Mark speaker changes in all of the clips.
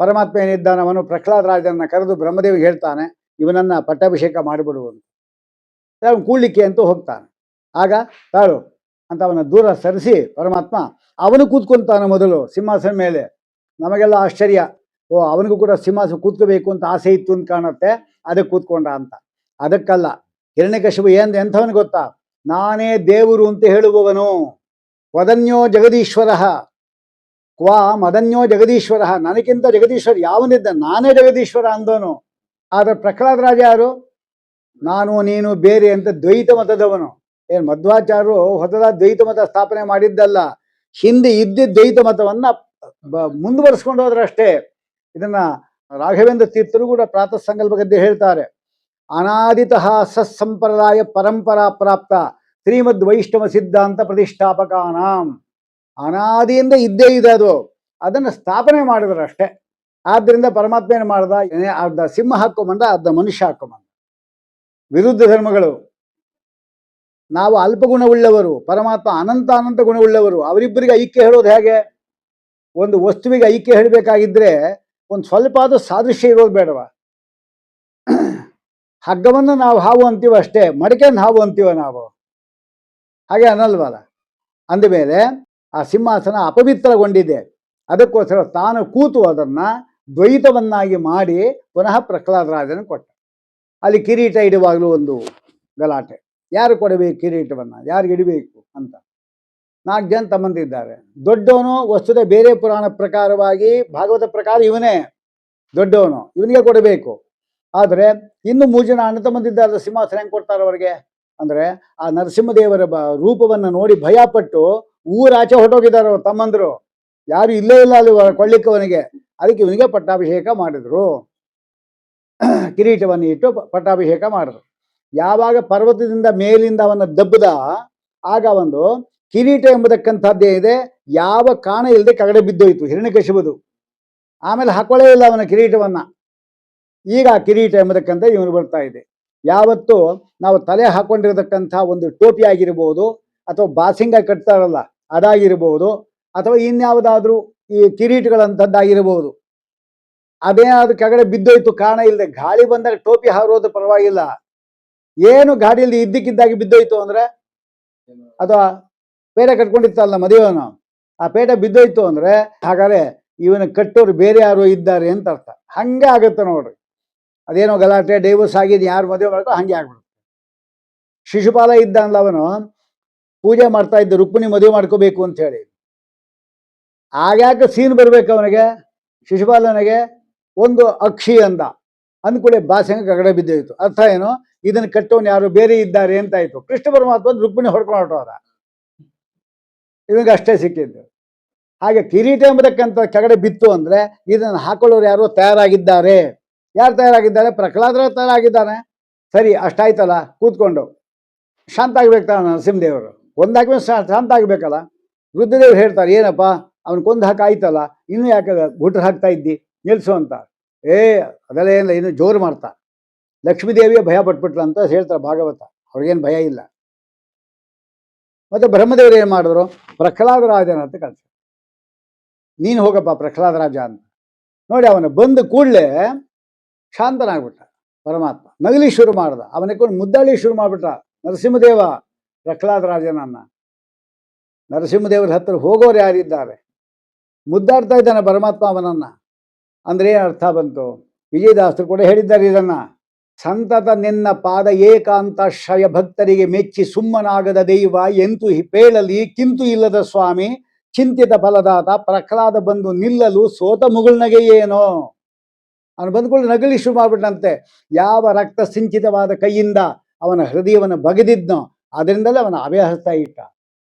Speaker 1: ಪರಮಾತ್ಮ ಏನಿದ್ದಾನೆ ಅವನು ಪ್ರಹ್ಲಾದ ರಾಜನನ್ನ ಕರೆದು ಬ್ರಹ್ಮದೇವಿಗೆ ಹೇಳ್ತಾನೆ, ಇವನನ್ನ ಪಟ್ಟಾಭಿಷೇಕ ಮಾಡಿಬಿಡುವುದು. ಅವನು ಕೂಡ್ಲಿಕ್ಕೆ ಅಂತೂ ಹೋಗ್ತಾನೆ. ಆಗ ತಾಳು ಅಂತ ಅವನ ದೂರ ಸರಿಸಿ ಪರಮಾತ್ಮ ಅವನು ಕೂತ್ಕೊಂತಾನೆ ಮೊದಲು ಸಿಂಹಾಸನ ಮೇಲೆ. ನಮಗೆಲ್ಲ ಆಶ್ಚರ್ಯ, ಓ ಅವನಿಗೂ ಕೂಡ ಸಿಂಹಾಸನ ಕೂತ್ಕೋಬೇಕು ಅಂತ ಆಸೆ ಇತ್ತು ಅಂತ ಕಾಣುತ್ತೆ, ಅದಕ್ಕೆ ಕೂತ್ಕೊಂಡ ಅಂತ. ಅದಕ್ಕಲ್ಲ, ಹಿರಣ್ಯಕಶಿಪು ಎಂಥವನು ಗೊತ್ತಾ, ನಾನೇ ದೇವರು ಅಂತ ಹೇಳುವವನು. ವದನ್ಯೋ ಜಗದೀಶ್ವರ ಕ್ವಾ ಮದನ್ಯೋ ಜಗದೀಶ್ವರ, ನನಗಿಂತ ಜಗದೀಶ್ವರ ಯಾವನಿದ್ದ, ನಾನೇ ಜಗದೀಶ್ವರ ಅಂದವನು. ಆದರೆ ಪ್ರಹ್ಲಾದ ರಾಜ ಯಾರು, ನಾನು ನೀನು ಬೇರೆ ಅಂತ ದ್ವೈತ ಮತದವನು. ಏನು ಮಧ್ವಾಚಾರ್ಯರು ಹೊಸದಾದ ದ್ವೈತ ಮತ ಸ್ಥಾಪನೆ ಮಾಡಿದ್ದಲ್ಲ, ಹಿಂದೆ ಇದ್ದಿದ್ದ ದ್ವೈತ ಮತವನ್ನ ಮುಂದುವರಿಸ್ಕೊಂಡು ಹೋದ್ರಷ್ಟೇ. ಇದನ್ನ ರಾಘವೇಂದ್ರ ತೀರ್ಥರು ಕೂಡ ಪ್ರಾತಃ ಸಂಕಲ್ಪ ಗದ್ದೆ ಹೇಳ್ತಾರೆ. ಅನಾದಿತಃ ಸತ್ಸಂಪ್ರದಾಯ ಪರಂಪರಾ ಪ್ರಾಪ್ತ ಶ್ರೀಮದ್ ವೈಷ್ಣವ ಸಿದ್ಧಾಂತ ಪ್ರತಿಷ್ಠಾಪಕಾನಾಂ. ಅನಾದಿಯಿಂದ ಇದ್ದೇ ಇದೆ ಅದು, ಅದನ್ನು ಸ್ಥಾಪನೆ ಮಾಡಿದ್ರಷ್ಟೇ. ಆದ್ದರಿಂದ ಪರಮಾತ್ಮ ಏನು ಮಾಡ್ದ, ಅರ್ಧ ಸಿಂಹ ಹಾಕೊಂಬಂದ, ಅರ್ಧ ಮನುಷ್ಯ ಹಾಕೊಂಬಂದ. ವಿರುದ್ಧ ಧರ್ಮಗಳು. ನಾವು ಅಲ್ಪ ಗುಣವುಳ್ಳವರು, ಪರಮಾತ್ಮ ಅನಂತ ಗುಣವುಳ್ಳವರು. ಅವರಿಬ್ಬರಿಗೆ ಐಕ್ಯ ಹೇಳೋದು ಹೇಗೆ? ಒಂದು ವಸ್ತುವಿಗೆ ಐಕ್ಯ ಹೇಳಬೇಕಾಗಿದ್ರೆ ಒಂದು ಸ್ವಲ್ಪ ಆದ್ರೂ ಸಾದೃಶ್ಯ ಇರೋದು ಬೇಡವ? ಹಗ್ಗವನ್ನು ನಾವು ಹಾವು ಅಂತೀವ ಅಷ್ಟೇ, ಮಡಿಕೆಯನ್ನು ಹಾವು ಅಂತೀವ ನಾವು, ಹಾಗೆ ಅನ್ನಲ್ವಲ್ಲ. ಅಂದಮೇಲೆ ಆ ಸಿಂಹಾಸನ ಅಪವಿತ್ರಗೊಂಡಿದೆ. ಅದಕ್ಕೋಸ್ಕರ ತಾನು ಕೂತು ಅದನ್ನ ದ್ವೈತವನ್ನಾಗಿ ಮಾಡಿ ಪುನಃ ಪ್ರಹ್ಲಾದ ರಾಜನ ಕೊಟ್ಟ. ಅಲ್ಲಿ ಕಿರೀಟ ಇಡುವಾಗಲೂ ಒಂದು ಗಲಾಟೆ, ಯಾರು ಕೊಡಬೇಕು ಕಿರೀಟವನ್ನು, ಯಾರಿಗೆ ಇಡಬೇಕು ಅಂತ. 4 ಜನ ತಮ್ಮಂದಿದ್ದಾರೆ. ದೊಡ್ಡವನು ವಸ್ತುತ ಬೇರೆ ಪುರಾಣ ಪ್ರಕಾರವಾಗಿ ಭಾಗವತ ಪ್ರಕಾರ ಇವನೇ ದೊಡ್ಡವನು, ಇವನಿಗೆ ಕೊಡಬೇಕು. ಆದರೆ ಇನ್ನು 3 ಜನ ಅಣ್ಣ ತಮ್ಮಂದಿದ್ದಾರೆ, ಸಿಂಹಾಸನ ಹೆಂಗೆ ಕೊಡ್ತಾರೆ ಅವರಿಗೆ ಅಂದರೆ, ಆ ನರಸಿಂಹದೇವರ ರೂಪವನ್ನು ನೋಡಿ ಭಯಪಟ್ಟು ಊರಾಚೆ ಹೊರಟೋಗಿದ್ದಾರೆ ಅವ್ರ ತಮ್ಮಂದರು. ಯಾರು ಇಲ್ಲೇ ಇಲ್ಲ ಅಲ್ಲಿ ಕೊಳ್ಳಿಕ್ಕೆ ಅವನಿಗೆ. ಅದಕ್ಕೆ ಇವನಿಗೆ ಪಟ್ಟಾಭಿಷೇಕ ಮಾಡಿದ್ರು, ಕಿರೀಟವನ್ನು ಇಟ್ಟು ಪಟ್ಟಾಭಿಷೇಕ ಮಾಡಿದ್ರು. ಯಾವಾಗ ಪರ್ವತದಿಂದ ಮೇಲಿಂದ ಅವನ ದಬ್ಬದ, ಆಗ ಒಂದು ಕಿರೀಟ ಎಂಬತಕ್ಕಂಥದ್ದೇ ಇದೆ, ಯಾವ ಕಾಣ ಇಲ್ಲದೆ ಕಗಡೆ ಬಿದ್ದೋಯ್ತು ಹಿರಣ್ಯಕಶಿಪುದು. ಆಮೇಲೆ ಹಾಕೊಳ್ಳೇ ಇಲ್ಲ ಅವನ ಕಿರೀಟವನ್ನ. ಈಗ ಆ ಕಿರೀಟ ಎಂಬತಕ್ಕಂಥ ಇವನು ಬರ್ತಾ ಇದೆ. ಯಾವತ್ತು ನಾವು ತಲೆ ಹಾಕೊಂಡಿರತಕ್ಕಂಥ ಒಂದು ಟೋಪಿ ಆಗಿರ್ಬೋದು, ಅಥವಾ ಬಾಸಿಂಗ ಕಟ್ತಾರಲ್ಲ ಅದಾಗಿರ್ಬೋದು, ಅಥವಾ ಇನ್ಯಾವುದಾದ್ರೂ ಈ ಕಿರೀಟಗಳಂಥದ್ದಾಗಿರ್ಬೋದು, ಅದೇನಾದ್ರೂ ಕೆಳಗಡೆ ಬಿದ್ದೋಯ್ತು ಕಾರಣ ಇಲ್ಲದೆ, ಗಾಳಿ ಬಂದಾಗ ಟೋಪಿ ಹಾರೋದು ಪರವಾಗಿಲ್ಲ, ಏನು ಗಾಡಿಯಲ್ಲಿ ಇದ್ದಕ್ಕಿದ್ದಾಗಿ ಬಿದ್ದೋಯ್ತು ಅಂದ್ರೆ, ಅಥವಾ ಪೇಟ ಕಟ್ಕೊಂಡಿರ್ತಲ್ಲ ಮದುವೆವನು, ಆ ಪೇಟ ಬಿದ್ದೋಯ್ತು ಅಂದ್ರೆ ಹಾಗಾದ್ರೆ ಇವನ ಕಟ್ಟೋರು ಬೇರೆ ಯಾರು ಇದ್ದಾರೆ ಅಂತ ಅರ್ಥ. ಹಂಗೆ ಆಗುತ್ತೆ ನೋಡ್ರಿ. ಅದೇನೋ ಗಲಾಟೆ, ಡೈವರ್ಸ್ ಆಗಿದೆ, ಯಾರು ಮದುವೆ ಮಾಡ್ಕೋ ಹಂಗೆ ಆಗ್ಬಿಡುತ್ತೆ. ಶಿಶುಪಾಲ ಇದ್ದ ಅಂದ, ಅವನು ಪೂಜೆ ಮಾಡ್ತಾ ಇದ್ದ ರುಕ್ಮಿಣಿ ಮದುವೆ ಮಾಡ್ಕೋಬೇಕು ಅಂತ ಹೇಳಿ. ಆಗ್ಯಾಕೆ ಸೀನ್ ಬರ್ಬೇಕು ಅವನಿಗೆ, ಶಿಶುಪಾಲನಿಗೆ ಒಂದು ಅಕ್ಷಿ ಅಂದ್ಕೂಡೆ ಬಾಸಂಗ ಕಗಡೆ ಬಿದ್ದೋಯ್ತು. ಅರ್ಥ ಏನು, ಇದನ್ನು ಕಟ್ಟೋನು ಯಾರು ಬೇರೆ ಇದ್ದಾರೆ ಅಂತ ಆಯ್ತು. ಕೃಷ್ಣ ಪರಮಾತ್ಮ ರುಕ್ಮಿಣಿ ಹೊಡ್ಕೊಂಡು ಹೊರಟೋರ, ಇವನಿಗೆ ಅಷ್ಟೇ ಸಿಕ್ಕಿದ್ದು. ಹಾಗೆ ಕಿರೀಟ ಎಂಬತಕ್ಕಂಥ ಕೆಳಗಡೆ ಬಿತ್ತು ಅಂದ್ರೆ ಇದನ್ನು ಹಾಕೊಳ್ಳೋರು ಯಾರೋ ತಯಾರಾಗಿದ್ದಾರೆ. ಯಾರು ತಯಾರಾಗಿದ್ದಾರೆ? ಪ್ರಹ್ಲಾದರ ತಯಾರಾಗಿದ್ದಾನೆ. ಸರಿ, ಅಷ್ಟಾಯ್ತಲ್ಲ, ಕೂತ್ಕೊಂಡು ಶಾಂತ ಆಗ್ಬೇಕು ತಾನ ನರಸಿಂಹದೇವರು. ಕೊಂದಾಕ್ಮೇಲೆ ಶಾಂತ ಆಗ್ಬೇಕಲ್ಲ. ರುದ್ರದೇವ್ರು ಹೇಳ್ತಾರೆ, ಏನಪ್ಪ ಅವನು ಕೊಂದು ಹಾಕಾಯ್ತಲ್ಲ, ಇನ್ನೂ ಯಾಕೆ ಗುಟ್ರು ಹಾಕ್ತಾ ಇದ್ದಿ, ನಿಲ್ಸು ಅಂತ. ಅದೆಲ್ಲ ಏನಿಲ್ಲ, ಇನ್ನು ಜೋರು ಮಾಡ್ತಾ. ಲಕ್ಷ್ಮೀದೇವಿಯ ಭಯ ಪಟ್ಬಿಟ್ಲ ಅಂತ ಹೇಳ್ತಾರೆ ಭಾಗವತ. ಅವ್ರಿಗೇನು ಭಯ ಇಲ್ಲ. ಮತ್ತೆ ಬ್ರಹ್ಮದೇವರು ಏನು ಮಾಡಿದ್ರು, ಪ್ರಹ್ಲಾದ ರಾಜನ ಅಂತ ಕಳಿಸಿ, ನೀನು ಹೋಗಪ್ಪ ಪ್ರಹ್ಲಾದ ರಾಜ ಅಂತ. ನೋಡಿ, ಅವನ ಬಂದು ಕೂಡಲೇ ಶಾಂತನಾಗ್ಬಿಟ್ಟ ಪರಮಾತ್ಮ. ನಗಲಿ ಶುರು ಮಾಡ್ದ, ಅವನಕ್ಕೊಂಡು ಮುದ್ದಾಳಿ ಶುರು ಮಾಡ್ಬಿಟ್ಟ ನರಸಿಂಹದೇವ ಪ್ರಹ್ಲಾದ ರಾಜನನ್ನ. ನರಸಿಂಹದೇವರ ಹತ್ರ ಹೋಗೋರು ಯಾರಿದ್ದಾರೆ, ಮುದ್ದಾಡ್ತಾ ಇದ್ದಾನೆ ಪರಮಾತ್ಮ ಅವನನ್ನ. ಅಂದ್ರೆ ಏನು ಅರ್ಥ ಬಂತು? ವಿಜಯದಾಸರು ಕೂಡ ಹೇಳಿದ್ದಾರೆ ಇದನ್ನ. ಸಂತತ ನಿನ್ನ ಪಾದ ಏಕಾಂತಾಶ್ರಯ ಭಕ್ತರಿಗೆ ಮೆಚ್ಚಿ ಸುಮ್ಮನಾಗದ ದೈವ ಎಂತೂ ಪೇಳಲಿ ಕಿಂತು ಇಲ್ಲದ ಸ್ವಾಮಿ ಚಿಂತಿತ ಫಲದಾತ ಪ್ರಹ್ಲಾದ ಬಂದು ನಿಲ್ಲಲು ಸೋತ ಮುಗುಳ್ನಗೆ ಏನೋ. ಅವನು ಬಂದ್ಕೊಂಡು ನಗಲಿ ಶುರು ಮಾಡ್ಬಿಟ್ಟಂತೆ. ಯಾವ ರಕ್ತ ಸಿಂಚಿತವಾದ ಕೈಯಿಂದ ಅವನ ಹೃದಯವನ್ನು ಬಗೆದಿದ್ನೋ ಅದರಿಂದಲೇ ಅವನ ಅಭಯಹಸ್ತ ಇಟ್ಟ.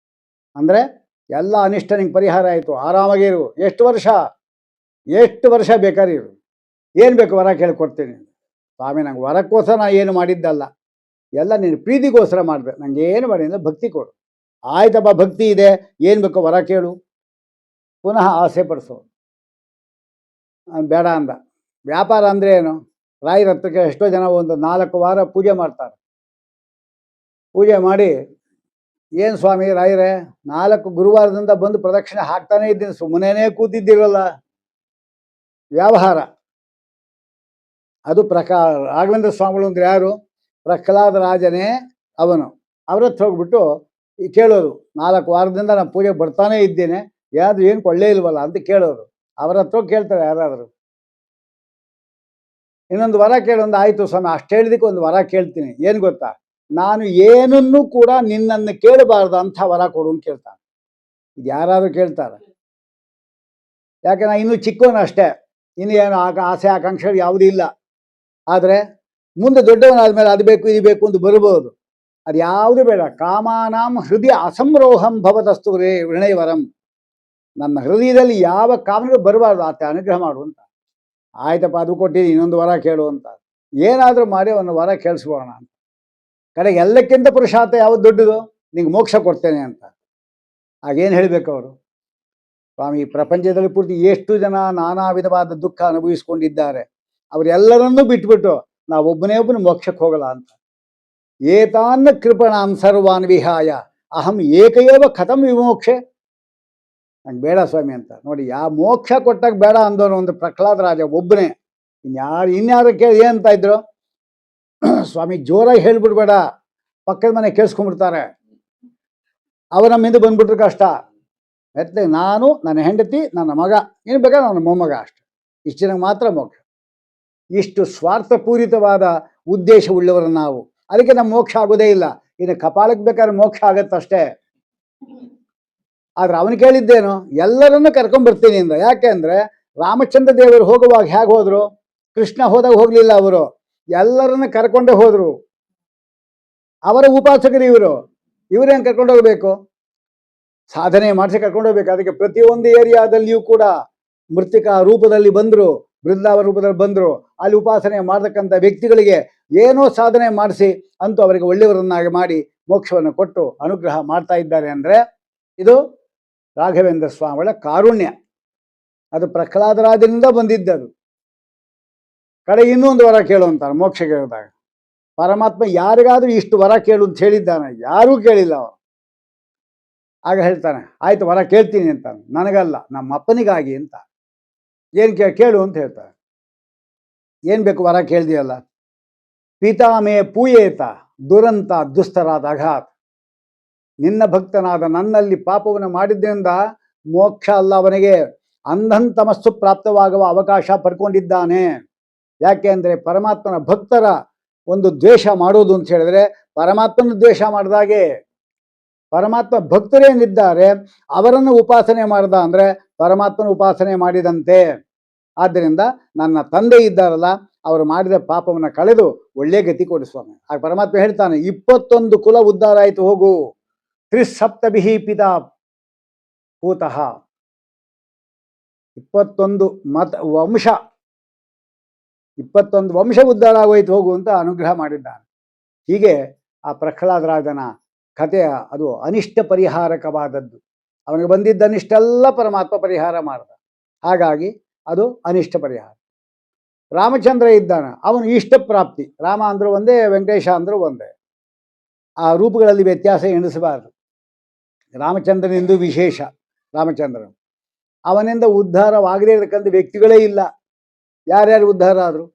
Speaker 1: ಅಂದ್ರೆ ಎಲ್ಲ ಅನಿಷ್ಟ ನಿಂಗೆ ಪರಿಹಾರ ಆಯಿತು, ಆರಾಮಾಗಿರು. ಎಷ್ಟು ವರ್ಷ ಬೇಕಾದ್ರೆ ಇರು, ಏನು ಬೇಕು ವರ ಕೇಳ್ಕೊಡ್ತೀನಿ. ಸ್ವಾಮಿ, ನಂಗೆ ವರಕ್ಕೋಸ್ಕರ ನಾ ಏನು ಮಾಡಿದ್ದಲ್ಲ, ಎಲ್ಲ ನೀನು ಪ್ರೀತಿಗೋಸ್ಕರ ಮಾಡಿದೆ, ನಂಗೆ ಏನು ಮಾಡಿ ಅಂದರೆ ಭಕ್ತಿ ಕೊಡು. ಆಯ್ತಪ್ಪ, ಭಕ್ತಿ ಇದೆ, ಏನು ಬೇಕೋ ವರ ಕೇಳು. ಪುನಃ ಆಸೆ ಪಡಿಸೋ ಬೇಡ ಅಂದ. ವ್ಯಾಪಾರ ಅಂದರೆ ಏನು? ರಾಯರ ಹತ್ರಕ್ಕೆ ಎಷ್ಟೋ ಜನ ಒಂದು 4 ವಾರ ಪೂಜೆ ಮಾಡ್ತಾರೆ. ಪೂಜೆ ಮಾಡಿ, ಏನು ಸ್ವಾಮಿ ರಾಯರೇ 4 ಗುರುವಾರದಿಂದ ಬಂದು ಪ್ರದಕ್ಷಿಣೆ ಹಾಕ್ತಾನೇ ಇದ್ದೀನಿ, ಸುಮ್ಮನೆ ಕೂತಿದ್ದೀರಲ್ಲ, ವ್ಯವಹಾರ. ಅದು ರಾಘವೇಂದ್ರ ಸ್ವಾಮಿಗಳು ಅಂದ್ರೆ ಯಾರು? ಪ್ರಹ್ಲಾದ ರಾಜನೇ ಅವನು. ಅವ್ರ ಹತ್ರ ಹೋಗ್ಬಿಟ್ಟು ಕೇಳೋರು, 4 ವಾರದಿಂದ ನಾನು ಪೂಜೆಗೆ ಬರ್ತಾನೆ ಇದ್ದೇನೆ, ಯಾವುದು ಏನು ಕೊಳ್ಳೇ ಇಲ್ವಲ್ಲ ಅಂತ ಕೇಳೋರು. ಅವರ ಹತ್ರ ಕೇಳ್ತಾರೆ ಯಾರಾದರೂ. ಇನ್ನೊಂದು ವರ ಕೇಳೊಂದು, ಆಯಿತು ಸ್ವಾಮಿ ಅಷ್ಟು ಹೇಳಿದಕ್ಕೆ ಒಂದು ವರ ಕೇಳ್ತೀನಿ, ಏನು ಗೊತ್ತಾ, ನಾನು ಏನನ್ನೂ ಕೂಡ ನಿನ್ನನ್ನು ಕೇಳಬಾರ್ದು ಅಂಥ ವರ ಕೊಡು ಅಂತ ಕೇಳ್ತಾನೆ. ಇದು ಯಾರಾದರೂ ಕೇಳ್ತಾರೆ? ಯಾಕೆ ನಾನು ಇನ್ನೂ ಚಿಕ್ಕವನು ಅಷ್ಟೇ, ಇನ್ನು ಏನು ಆಸೆ ಆಕಾಂಕ್ಷೆಗಳು ಯಾವುದೂ ಇಲ್ಲ. ಆದರೆ ಮುಂದೆ ದೊಡ್ಡವನಾದ್ಮೇಲೆ ಅದು ಬೇಕು ಇದು ಬೇಕು ಅಂತ ಬರ್ಬೋದು. ಅದು ಯಾವುದು ಬೇಡ. ಕಾಮಾನಾಂ ಹೃದಯ ಅಸಂರೋಹಂ ಭವತಸ್ತು ವೃಣೈವರಂ. ನನ್ನ ಹೃದಯದಲ್ಲಿ ಯಾವ ಕಾಮನೆಗಳು ಬರಬಾರ್ದು, ಆತ ಅನುಗ್ರಹ ಮಾಡು ಅಂತ. ಆಯ್ತಪ್ಪ ಅದು ಕೊಟ್ಟಿದ್ದೀನಿ, ಇನ್ನೊಂದು ವರ ಕೇಳು ಅಂತ. ಏನಾದರೂ ಮಾಡಿ ಒಂದು ವರ ಕೇಳಿಸ್ಬೋಣ ಅಂತ. ಕಡೆಗೆ ಎಲ್ಲಕ್ಕಿಂತ ಪುರುಷಾರ್ಥ ಯಾವುದು ದೊಡ್ಡದು? ನಿಂಗೆ ಮೋಕ್ಷ ಕೊಡ್ತೇನೆ ಅಂತ. ಆಗೇನು ಹೇಳಬೇಕು ಅವರು? ಸ್ವಾಮಿ, ಪ್ರಪಂಚದಲ್ಲಿ ಪೂರ್ತಿ ಎಷ್ಟು ಜನ ನಾನಾ ವಿಧವಾದ ದುಃಖ ಅನುಭವಿಸ್ಕೊಂಡಿದ್ದಾರೆ, ಅವರೆಲ್ಲರನ್ನೂ ಬಿಟ್ಬಿಟ್ಟು ನಾವೊಬ್ಬನೇ ಒಬ್ಬನು ಮೋಕ್ಷಕ್ಕೆ ಹೋಗಲ್ಲ ಅಂತ. ಏತಾನ್ನ ಕೃಪಣಾಂ ಸರ್ವಾನ್ ವಿಹಾಯ ಅಹಂ ಏಕೈವ ಕಥಂ ವಿಮೋಕ್ಷೆ. ನಂಗೆ ಬೇಡ ಸ್ವಾಮಿ ಅಂತ. ನೋಡಿ, ಯಾವ ಮೋಕ್ಷ ಕೊಟ್ಟಾಗ ಬೇಡ ಅಂದವನು ಒಂದು ಪ್ರಹ್ಲಾದ ರಾಜ ಒಬ್ಬನೇ. ಇನ್ಯಾರು ಕೇಳಿ ಏನಂತ ಇದ್ರು? ಸ್ವಾಮಿ ಜೋರಾಗಿ ಹೇಳ್ಬಿಡ್ಬೇಡ, ಪಕ್ಕದ ಮನೆ ಕೇಳಿಸ್ಕೊಂಡ್ಬಿಡ್ತಾರೆ, ಅವರ ನಮ್ಮಿಂದ ಬಂದ್ಬಿಟ್ರೆ ಕಷ್ಟ. ಮತ್ತೆ ನಾನು, ನನ್ನ ಹೆಂಡತಿ, ನನ್ನ ಮಗ, ಏನು ಬೇಕಾದ್ರೆ ನನ್ನ ಮೊಮ್ಮಗ, ಅಷ್ಟೆ. ಇಷ್ಟು ಜನಕ್ಕೆ ಮಾತ್ರ ಮೋಕ್ಷ. ಇಷ್ಟು ಸ್ವಾರ್ಥಪೂರಿತವಾದ ಉದ್ದೇಶವುಳ್ಳವರು ನಾವು. ಅದಕ್ಕೆ ನಮ್ಮ ಮೋಕ್ಷ ಆಗೋದೇ ಇಲ್ಲ. ಇನ್ನು ಕಪಾಲಕ್ಕೆ ಬೇಕಾದ್ರೆ ಮೋಕ್ಷ ಆಗತ್ತಷ್ಟೇ. ಆದ್ರೆ ಅವನು ಕೇಳಿದ್ದೇನು? ಎಲ್ಲರನ್ನು ಕರ್ಕೊಂಡ್ಬರ್ತೀನಿ ಅಂದ. ಯಾಕೆ ಅಂದರೆ ರಾಮಚಂದ್ರ ದೇವರು ಹೋಗುವಾಗ ಹೇಗೆ ಹೋದ್ರು? ಕೃಷ್ಣ ಹೋದಾಗ ಹೋಗಲಿಲ್ಲ, ಅವರು ಎಲ್ಲರನ್ನ ಕರ್ಕೊಂಡೇ ಹೋದರು. ಅವರ ಉಪಾಸಕರು ಇವರು. ಇವರೇನು ಕರ್ಕೊಂಡು ಹೋಗಬೇಕು? ಸಾಧನೆ ಮಾಡಿಸಿ ಕರ್ಕೊಂಡು ಹೋಗ್ಬೇಕು. ಅದಕ್ಕೆ ಪ್ರತಿಯೊಂದು ಏರಿಯಾದಲ್ಲಿಯೂ ಕೂಡ ಮೃತ್ತಿಕಾ ರೂಪದಲ್ಲಿ ಬಂದರು, ಬೃಂದಾವ ರೂಪದಲ್ಲಿ ಬಂದರು. ಅಲ್ಲಿ ಉಪಾಸನೆ ಮಾಡತಕ್ಕಂಥ ವ್ಯಕ್ತಿಗಳಿಗೆ ಏನೋ ಸಾಧನೆ ಮಾಡಿಸಿ ಅಂತೂ ಅವರಿಗೆ ಒಳ್ಳೆಯವರನ್ನಾಗಿ ಮಾಡಿ ಮೋಕ್ಷವನ್ನು ಕೊಟ್ಟು ಅನುಗ್ರಹ ಮಾಡ್ತಾ ಇದ್ದಾರೆ. ಅಂದರೆ ಇದು ರಾಘವೇಂದ್ರ ಸ್ವಾಮಿಗಳ ಕಾರುಣ್ಯ. ಅದು ಪ್ರಹ್ಲಾದರಾಜನಿಂದ ಬಂದಿದ್ದದು. ಕಡೆ ಇನ್ನೊಂದು ವರ ಕೇಳು ಅಂತಾರೆ ಮೋಕ್ಷ ಕೇಳಿದಾಗ. ಪರಮಾತ್ಮ ಯಾರಿಗಾದ್ರೂ ಇಷ್ಟು ವರ ಕೇಳು ಅಂತ ಹೇಳಿದ್ದಾನೆ? ಯಾರೂ ಕೇಳಿಲ್ಲ ಅವನು. ಆಗ ಹೇಳ್ತಾನೆ, ಆಯ್ತು ವರ ಕೇಳ್ತೀನಿ ಅಂತಾನೆ. ನನಗಲ್ಲ, ನಮ್ಮ ಅಪ್ಪನಿಗಾಗಿ ಅಂತ. ಏನು ಕೇಳು ಅಂತ ಹೇಳ್ತಾರೆ. ಏನು ಬೇಕು ವರ ಕೇಳ್ದಿಯಲ್ಲ? ಪಿತಾಮೇ ಪೂಯೇತ ದುರಂತ ದುಸ್ತರಾದ ಅಘಾತ್. ನಿನ್ನ ಭಕ್ತನಾದ ನನ್ನಲ್ಲಿ ಪಾಪವನ್ನು ಮಾಡಿದ್ದರಿಂದ ಮೋಕ್ಷ ಅಲ್ಲ ಅವನಿಗೆ, ಅಂಧಂತಮಸ್ಸು ಪ್ರಾಪ್ತವಾಗುವ ಅವಕಾಶ ಪಡ್ಕೊಂಡಿದ್ದಾನೆ. ಯಾಕೆ ಅಂದರೆ ಪರಮಾತ್ಮನ ಭಕ್ತರ ಒಂದು ದ್ವೇಷ ಮಾಡೋದು ಅಂತ ಹೇಳಿದ್ರೆ ಪರಮಾತ್ಮನ ದ್ವೇಷ ಮಾಡಿದಾಗೆ. ಪರಮಾತ್ಮ ಭಕ್ತರೇನಿದ್ದಾರೆ ಅವರನ್ನು ಉಪಾಸನೆ ಮಾಡ್ದ ಅಂದರೆ ಪರಮಾತ್ಮನ ಉಪಾಸನೆ ಮಾಡಿದಂತೆ. ಆದ್ದರಿಂದ ನನ್ನ ತಂದೆ ಇದ್ದಾರಲ್ಲ, ಅವರು ಮಾಡಿದ ಪಾಪವನ್ನು ಕಳೆದು ಒಳ್ಳೆ ಗತಿ ಕೊಡಿಸ್ವಾಮಿ. ಆಗ ಪರಮಾತ್ಮ ಹೇಳ್ತಾನೆ, 21 ಕುಲ ಉದ್ಧಾರ ಆಯಿತು, ಹೋಗು. 37 ಪಿತಾ ಭೂತಃ. 21 ವಂಶ 21 ವಂಶ ಉದ್ಧಾರ ಆಗೋಯ್ತು, ಹೋಗು ಅಂತ ಅನುಗ್ರಹ ಮಾಡಿದ್ದಾನೆ. ಹೀಗೆ ಆ ಪ್ರಹ್ಲಾದರಾಜನ ಕಥೆಯ ಅದು ಅನಿಷ್ಟ ಪರಿಹಾರಕವಾದದ್ದು. ಅವನಿಗೆ ಬಂದಿದ್ದ ಅನಿಷ್ಟೆಲ್ಲ ಪರಮಾತ್ಮ ಪರಿಹಾರ ಮಾಡ್ದ. ಹಾಗಾಗಿ ಅದು ಅನಿಷ್ಟ ಪರಿಹಾರ. ರಾಮಚಂದ್ರ ಇದ್ದಾನೆ, ಅವನು ಇಷ್ಟ ಪ್ರಾಪ್ತಿ. ರಾಮ ಅಂದರೂ ಒಂದೇ, ವೆಂಕಟೇಶ ಅಂದರೂ ಒಂದೇ. ಆ ರೂಪಗಳಲ್ಲಿ ವ್ಯತ್ಯಾಸ ಎಣಿಸಬಾರದು. ರಾಮಚಂದ್ರನಿಂದು ವಿಶೇಷ. ರಾಮಚಂದ್ರನು ಅವನಿಂದ ಉದ್ಧಾರವಾಗದೇ ಇರತಕ್ಕಂಥ ವ್ಯಕ್ತಿಗಳೇ ಇಲ್ಲ. ಯಾರ್ಯಾರು ಉದ್ಧಾರ ಆದರು?